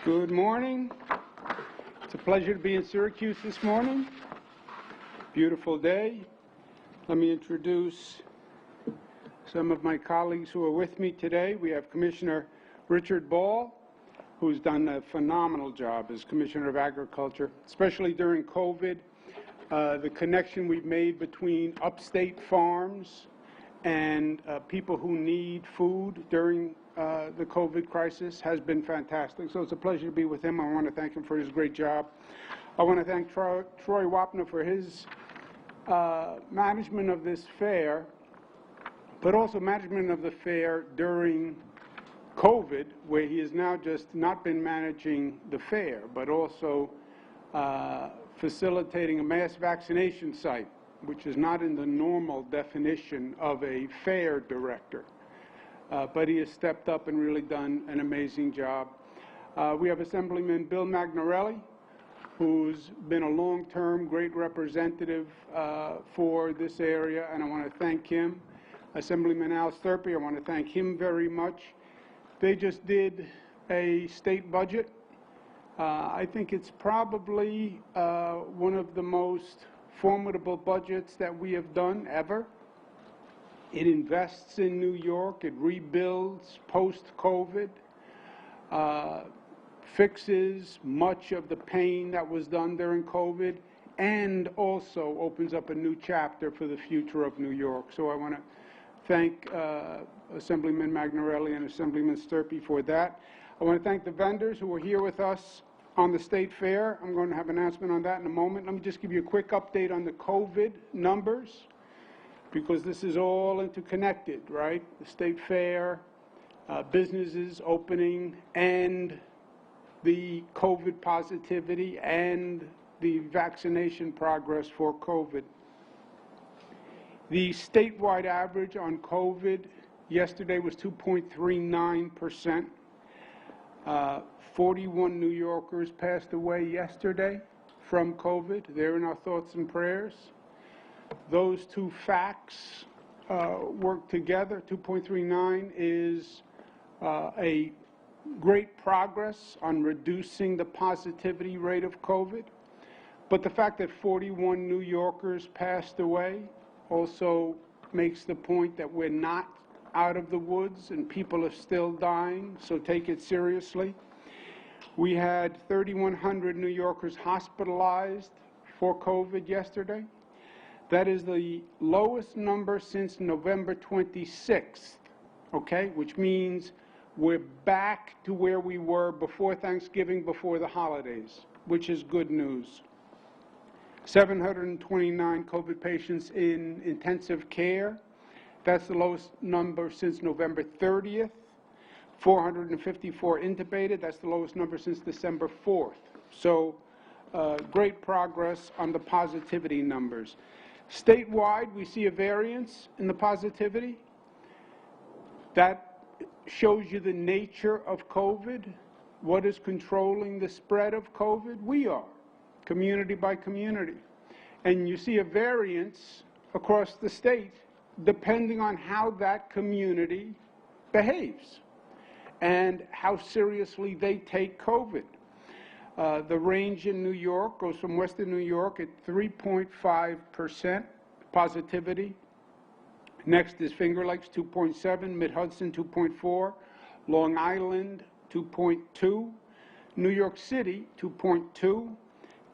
Good morning. It's a pleasure to be in Syracuse this morning. Beautiful day. Let me introduce some of my colleagues who are with me today. We have Commissioner Richard Ball, who's done a phenomenal job as Commissioner of Agriculture, especially during COVID. The connection we've made between upstate farms and people who need food during the COVID crisis has been fantastic. So it's a pleasure to be with him. I want to thank him for his great job. I want to thank Troy Wapner for his management of this fair, but also management of the fair during COVID, where he has now just not been managing the fair, but also facilitating a mass vaccination site, which is not in the normal definition of a fair director. But he has stepped up and really done an amazing job. We have Assemblyman Bill Magnarelli, who's been a long-term great representative for this area, and I want to thank him. Assemblyman Al Sturpey, I want to thank him very much. They just did a state budget. I think it's probably one of the most formidable budgets that we have done ever. It invests in New York, it rebuilds post-COVID, fixes much of the pain that was done during COVID, and also opens up a new chapter for the future of New York. So I want to thank Assemblyman Magnarelli and Assemblyman Sturpey for that. I want to thank the vendors who are here with us on the State Fair. I'm going to have an announcement on that in a moment. Let me just give you a quick update on the COVID numbers, because this is all interconnected, right? The State Fair, businesses opening, and the COVID positivity, and the vaccination progress for COVID. The statewide average on COVID yesterday was 2.39%. 41 New Yorkers passed away yesterday from COVID. They're in our thoughts and prayers. Those two facts work together. 2.39 is a great progress on reducing the positivity rate of COVID. But the fact that 41 New Yorkers passed away also makes the point that we're not out of the woods and people are still dying, so take it seriously. We had 3,100 New Yorkers hospitalized for COVID yesterday. That is the lowest number since November 26th, okay, which means we're back to where we were before Thanksgiving, before the holidays, which is good news. 729 COVID patients in intensive care. That's the lowest number since November 30th. 454 intubated. That's the lowest number since December 4th. So great progress on the positivity numbers. Statewide, we see a variance in the positivity. That shows you the nature of COVID. What is controlling the spread of COVID? We are, community by community. And you see a variance across the state depending on how that community behaves and how seriously they take COVID. The range in New York goes from Western New York at 3.5% positivity. Next is Finger Lakes, 2.7, Mid-Hudson, 2.4, Long Island, 2.2, New York City, 2.2,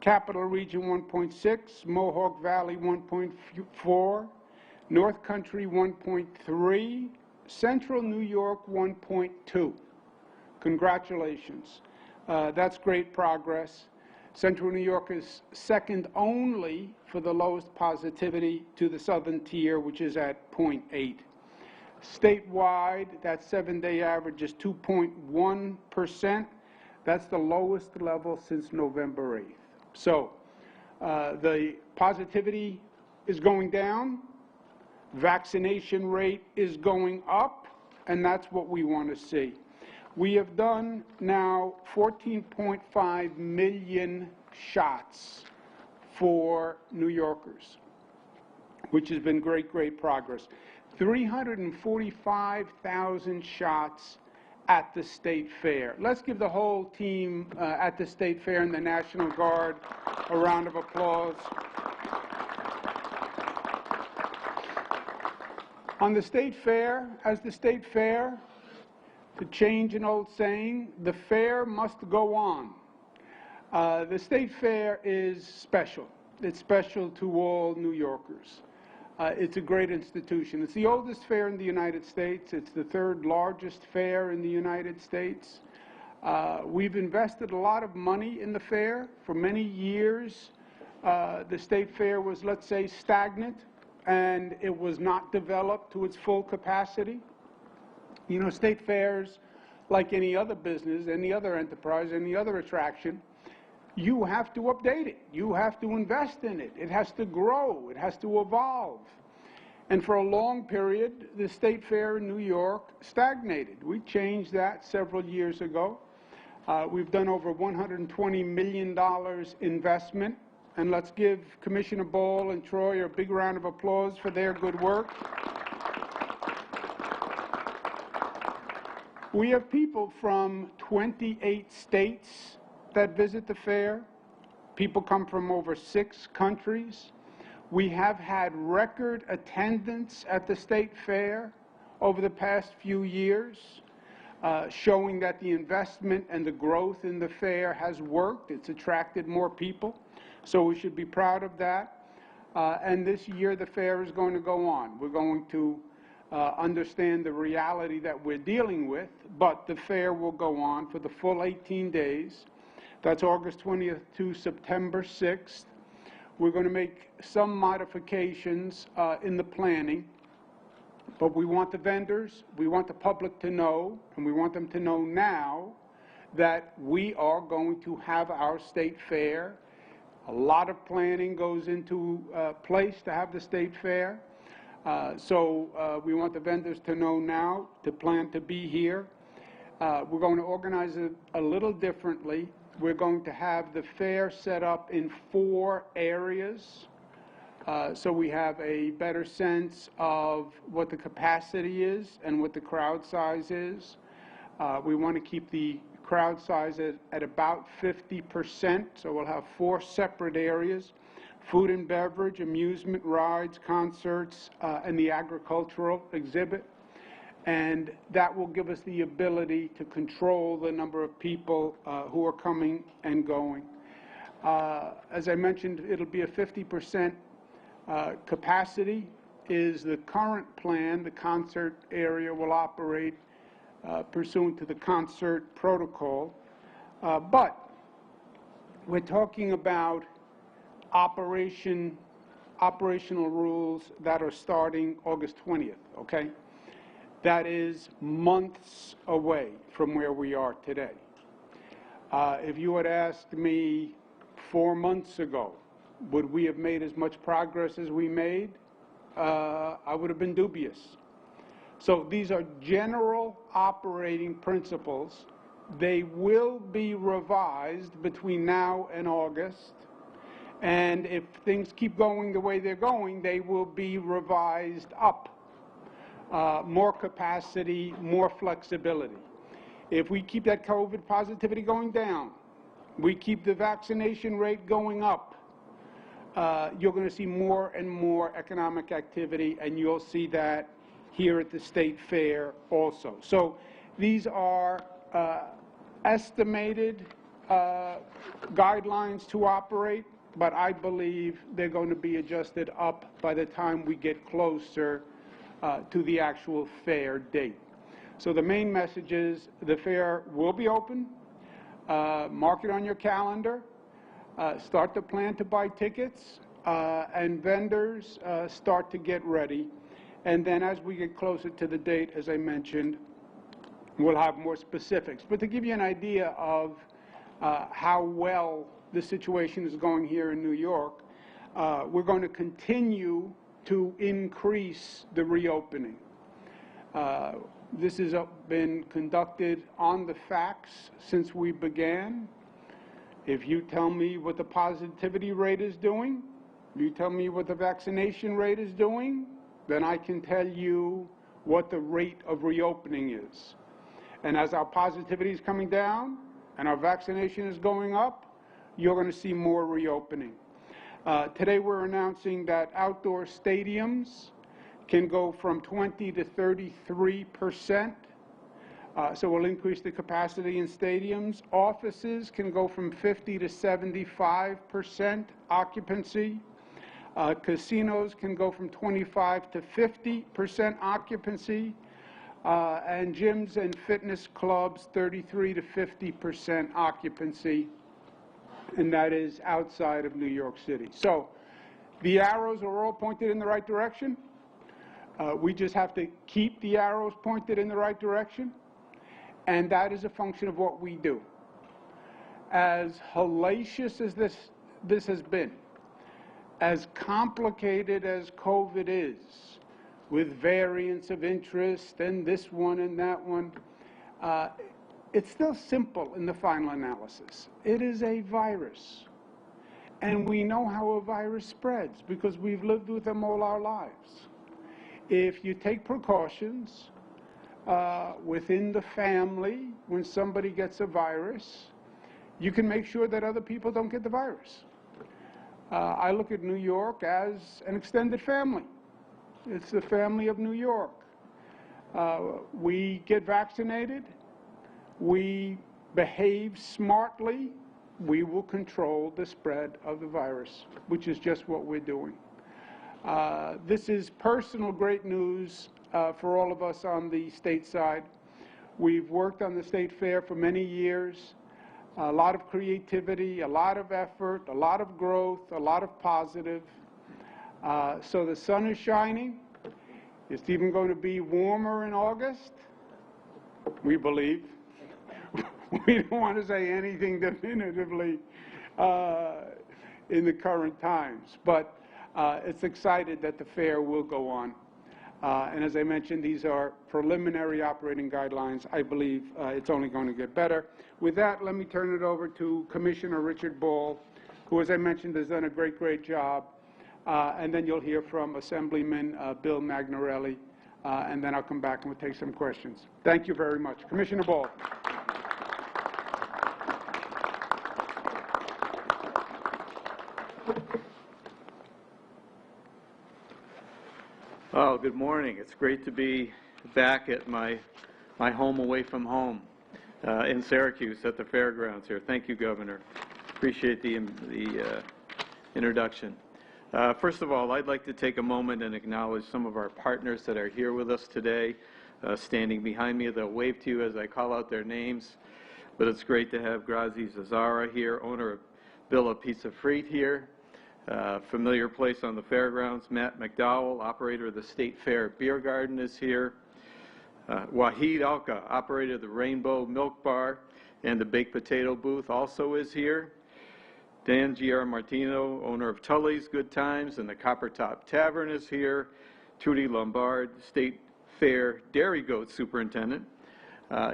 Capital Region, 1.6, Mohawk Valley, 1.4, North Country, 1.3, Central New York, 1.2. Congratulations. That's great progress. Central New York is second only for the lowest positivity to the southern tier, which is at 0.8. Statewide, that 7-day average is 2.1%. That's the lowest level since November 8th. So the positivity is going down, vaccination rate is going up, and that's what we want to see. We have done now 14.5 million shots for New Yorkers, which has been great progress. 345,000 shots at the State Fair. Let's give the whole team at the State Fair and the National Guard a round of applause. On the State Fair, as the State Fair, to change an old saying, the fair must go on. The State Fair is special. It's special to all New Yorkers. It's a great institution. It's the oldest fair in the United States. It's the third largest fair in the United States. We've invested a lot of money in the fair. For many years, the State Fair was, let's say, stagnant, and it was not developed to its full capacity. You know, state fairs, like any other business, any other enterprise, any other attraction, you have to update it. You have to invest in it. It has to grow. It has to evolve. And for a long period, the State Fair in New York stagnated. We changed that several years ago. We've done over $120 million investment. And let's give Commissioner Ball and Troy a big round of applause for their good work. We have people from 28 states that visit the fair. People come from over 6 countries. We have had record attendance at the State Fair over the past few years, showing that the investment and the growth in the fair has worked. It's attracted more people. So we should be proud of that. And this year the fair is going to go on. We're going to understand the reality that we're dealing with, but the fair will go on for the full 18 days. That's August 20th to September 6th. We're going to make some modifications in the planning, but we want the vendors, we want the public to know, and we want them to know now that we are going to have our state fair. A lot of planning goes into place to have the state fair. So we want the vendors to know now, to plan to be here. We're going to organize it a little differently. We're going to have the fair set up in 4 areas. So we have a better sense of what the capacity is and what the crowd size is. We want to keep the crowd size at about 50%, so we'll have 4 separate areas: food and beverage, amusement, rides, concerts, and the agricultural exhibit. And that will give us the ability to control the number of people who are coming and going. As I mentioned, it'll be a 50% capacity is the current plan. The concert area will operate pursuant to the concert protocol. But we're talking about operational rules that are starting August 20th, okay? That is months away from where we are today. If you had asked me 4 months ago, would we have made as much progress as we made? I would have been dubious. So these are general operating principles. They will be revised between now and August. And if things keep going the way they're going, they will be revised up. More capacity, more flexibility. If we keep that COVID positivity going down, we keep the vaccination rate going up, you're going to see more and more economic activity, and you'll see that here at the State Fair also. So these are estimated guidelines to operate, but I believe they're going to be adjusted up by the time we get closer to the actual fair date. So the main message is the fair will be open. Mark it on your calendar. Start to plan to buy tickets, and vendors start to get ready. And then as we get closer to the date, as I mentioned, we'll have more specifics. But to give you an idea of how well the situation is going here in New York, we're going to continue to increase the reopening. This has been conducted on the facts since we began. If you tell me what the positivity rate is doing, you tell me what the vaccination rate is doing, then I can tell you what the rate of reopening is. And as our positivity is coming down and our vaccination is going up, you're going to see more reopening. Today we're announcing that outdoor stadiums can go from 20 to 33%. So we'll increase the capacity in stadiums. Offices can go from 50 to 75% occupancy. Casinos can go from 25 to 50% occupancy. And gyms and fitness clubs, 33 to 50% occupancy. And that is outside of New York City. So the arrows are all pointed in the right direction. We just have to keep the arrows pointed in the right direction. And that is a function of what we do. As hellacious as this has been, as complicated as COVID is, with variants of interest and this one and that one, it's still simple in the final analysis. It is a virus. And we know how a virus spreads because we've lived with them all our lives. If you take precautions within the family, when somebody gets a virus, you can make sure that other people don't get the virus. I look at New York as an extended family. It's the family of New York. We get vaccinated. We behave smartly. We will control the spread of the virus, which is just what we're doing. This is personal great news for all of us on the state side. We've worked on the state fair for many years. A lot of creativity, a lot of effort, a lot of growth, a lot of positive. So the sun is shining. It's even going to be warmer in August, we believe. We don't want to say anything definitively in the current times, but it's excited that the fair will go on. And as I mentioned, these are preliminary operating guidelines. I believe it's only going to get better. With that, let me turn it over to Commissioner Richard Ball, who, as I mentioned, has done a great job. And then you'll hear from Assemblyman Bill Magnarelli, and then I'll come back and we'll take some questions. Thank you very much. Commissioner Ball. Oh, good morning. It's great to be back at my home away from home in Syracuse at the fairgrounds here. Thank you, Governor. Appreciate the introduction. First of all, I'd like to take a moment and acknowledge some of our partners that are here with us today, standing behind me. They'll wave to you as I call out their names, but it's great to have Grazi Zazara here, owner of Villa Pizza Frite here. Familiar place on the fairgrounds. Matt McDowell, operator of the State Fair Beer Garden, is here. Wahid Alka, operator of the Rainbow Milk Bar and the Baked Potato Booth, also is here. Dan Giarmartino, owner of Tully's Good Times and the Copper Top Tavern, is here. Trudy Lombard, State Fair Dairy Goat Superintendent,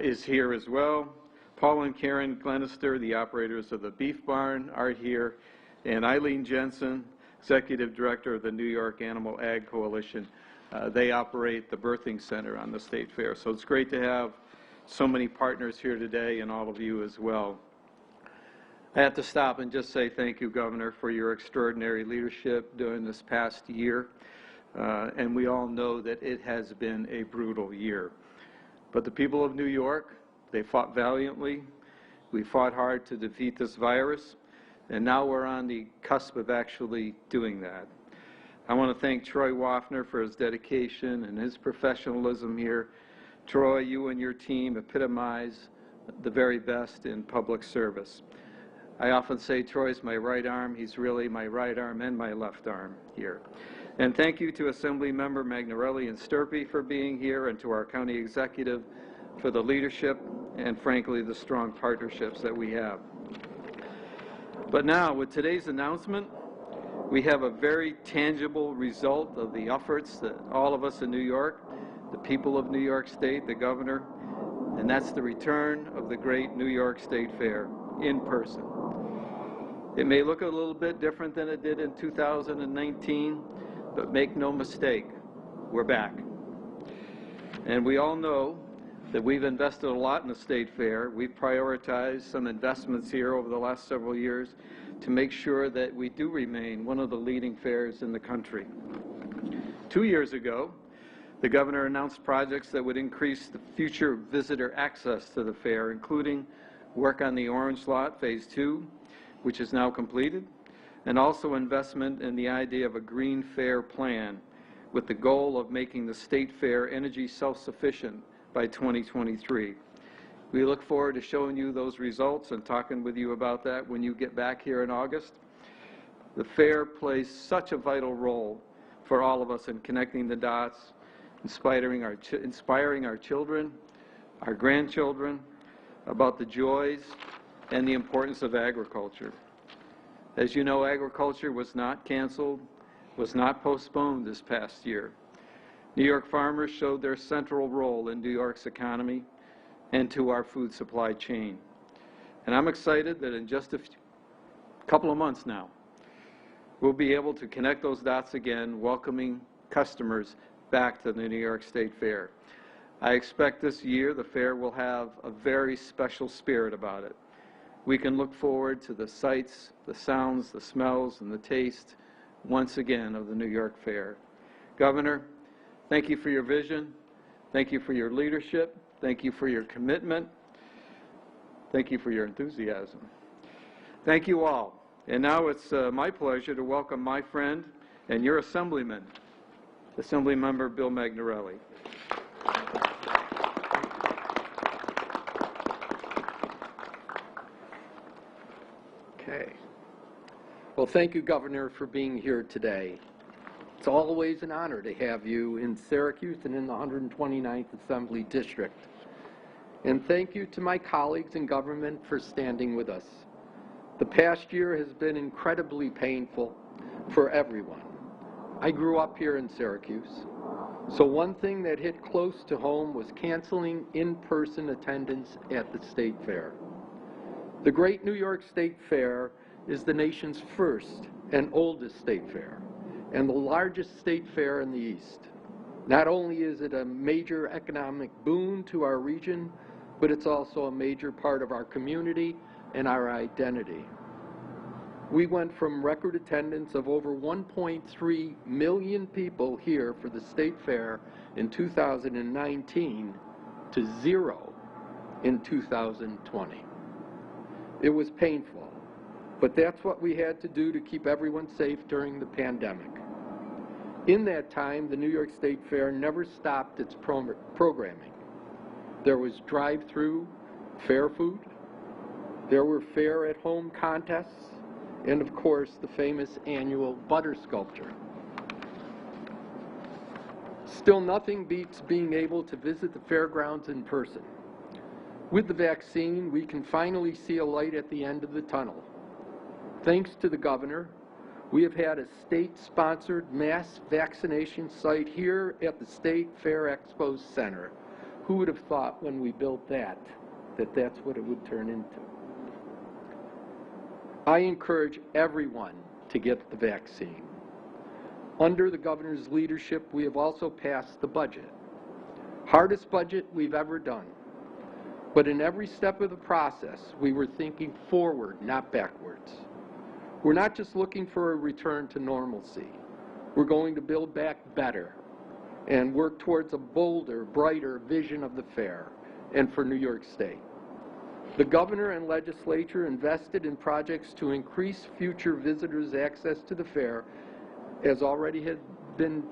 is here as well. Paul and Karen Glenister, the operators of the Beef Barn, are here. And Eileen Jensen, Executive Director of the New York Animal Ag Coalition. They operate the birthing center on the State Fair. So it's great to have so many partners here today and all of you as well. I have to stop and just say thank you, Governor, for your extraordinary leadership during this past year. And we all know that it has been a brutal year. But the people of New York, they fought valiantly. We fought hard to defeat this virus. And now we're on the cusp of actually doing that. I want to thank Troy Waffner for his dedication and his professionalism here. Troy, you and your team epitomize the very best in public service. I often say Troy's my right arm. He's really my right arm and my left arm here. And thank you to Assembly Member Magnarelli and Sturpey for being here, and to our county executive for the leadership and, frankly, the strong partnerships that we have. But now, with today's announcement, we have a very tangible result of the efforts that all of us in New York, the people of New York State, the governor, and that's the return of the great New York State Fair in person. It may look a little bit different than it did in 2019, but make no mistake, we're back. And we all know that we've invested a lot in the State Fair. We've prioritized some investments here over the last several years to make sure that we do remain one of the leading fairs in the country. 2 years ago, the governor announced projects that would increase the future visitor access to the fair, including work on the Orange Lot Phase 2, which is now completed, and also investment in the idea of a green fair plan with the goal of making the State Fair energy self-sufficient by 2023. We look forward to showing you those results and talking with you about that when you get back here in August. The fair plays such a vital role for all of us in connecting the dots, inspiring our children, our grandchildren, about the joys and the importance of agriculture. As you know, agriculture was not canceled, was not postponed this past year. New York farmers showed their central role in New York's economy and to our food supply chain. And I'm excited that in just a couple of months now, we'll be able to connect those dots again, welcoming customers back to the New York State Fair. I expect this year the fair will have a very special spirit about it. We can look forward to the sights, the sounds, the smells, and the taste once again of the New York Fair. Governor, thank you for your vision. Thank you for your leadership. Thank you for your commitment. Thank you for your enthusiasm. Thank you all. And now it's my pleasure to welcome my friend and your assemblyman, Assemblymember Bill Magnarelli. Okay. Well, thank you, Governor, for being here today. It's always an honor to have you in Syracuse and in the 129th Assembly District. And thank you to my colleagues in government for standing with us. The past year has been incredibly painful for everyone. I grew up here in Syracuse, so one thing that hit close to home was canceling in-person attendance at the State Fair. The Great New York State Fair is the nation's first and oldest state fair, and the largest state fair in the East. Not only is it a major economic boon to our region, but it's also a major part of our community and our identity. We went from record attendance of over 1.3 million people here for the State Fair in 2019 to 0 in 2020. It was painful, but that's what we had to do to keep everyone safe during the pandemic. In that time, the New York State Fair never stopped its programming. There was drive-through fair food, there were fair-at-home contests, and of course, the famous annual butter sculpture. Still, nothing beats being able to visit the fairgrounds in person. With the vaccine, we can finally see a light at the end of the tunnel. Thanks to the governor, we have had a state-sponsored mass vaccination site here at the State Fair Expo Center. Who would have thought when we built that that's what it would turn into? I encourage everyone to get the vaccine. Under the governor's leadership, we have also passed the budget. Hardest budget we've ever done. But in every step of the process, we were thinking forward, not backwards. We're not just looking for a return to normalcy. We're going to build back better and work towards a bolder, brighter vision of the fair and for New York State. The governor and legislature invested in projects to increase future visitors' access to the fair, as already had been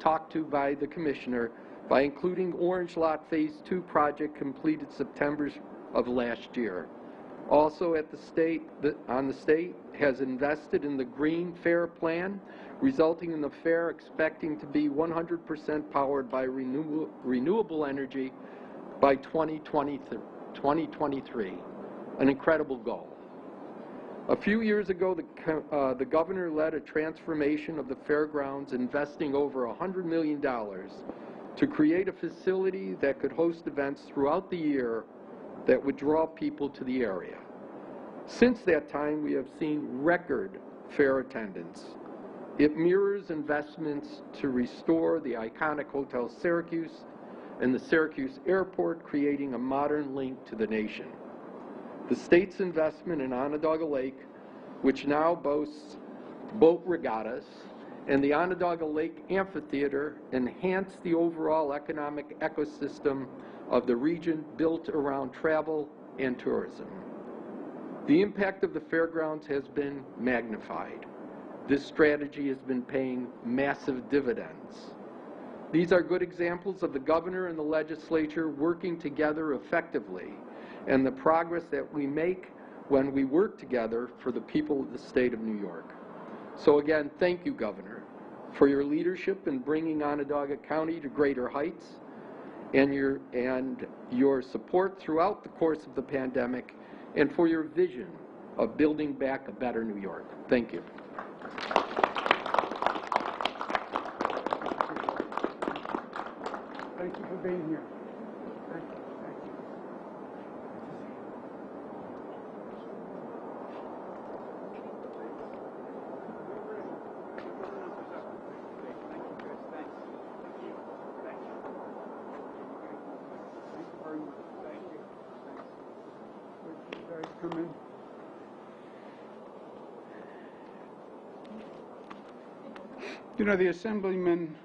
talked to by the commissioner, by including Orange Lot Phase 2 project completed September of last year. Also at the state, the state has invested in the Green Fair Plan, resulting in the fair expecting to be 100% powered by renewable energy by 2023, an incredible goal. A few years ago, the governor led a transformation of the fairgrounds, investing over $100 million to create a facility that could host events throughout the year that would draw people to the area. Since that time, we have seen record fair attendance. It mirrors investments to restore the iconic Hotel Syracuse and the Syracuse Airport, creating a modern link to the nation. The state's investment in Onondaga Lake, which now boasts boat regattas, and the Onondaga Lake Amphitheater enhance the overall economic ecosystem of the region built around travel and tourism. The impact of the fairgrounds has been magnified. This strategy has been paying massive dividends. These are good examples of the governor and the legislature working together effectively, and the progress that we make when we work together for the people of the state of New York. So again, thank you, Governor, for your leadership in bringing Onondaga County to greater heights, and your support throughout the course of the pandemic, and for your vision of building back a better New York. Thank you. Thank you for being here. Thank you. Thank you. Come in. You know, the Assemblyman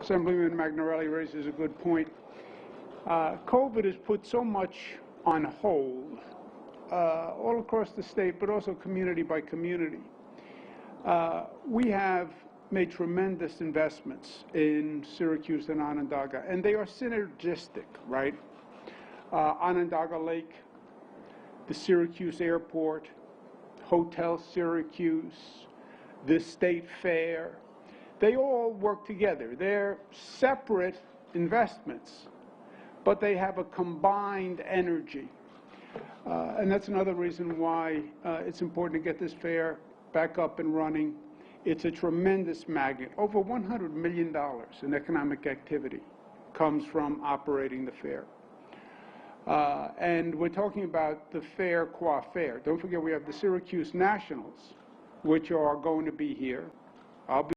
Magnarelli raises a good point. COVID has put so much on hold, all across the state, but also community by community. We have made tremendous investments in Syracuse and Onondaga, and they are synergistic, right? Onondaga Lake, the Syracuse Airport, Hotel Syracuse, the State Fair, they all work together. They're separate investments, but they have a combined energy. And that's another reason why it's important to get this fair back up and running. It's a tremendous magnet. Over $100 million in economic activity comes from operating the fair. And we're talking about the fair qua fair. Don't forget we have the Syracuse Nationals, which are going to be here. I'll be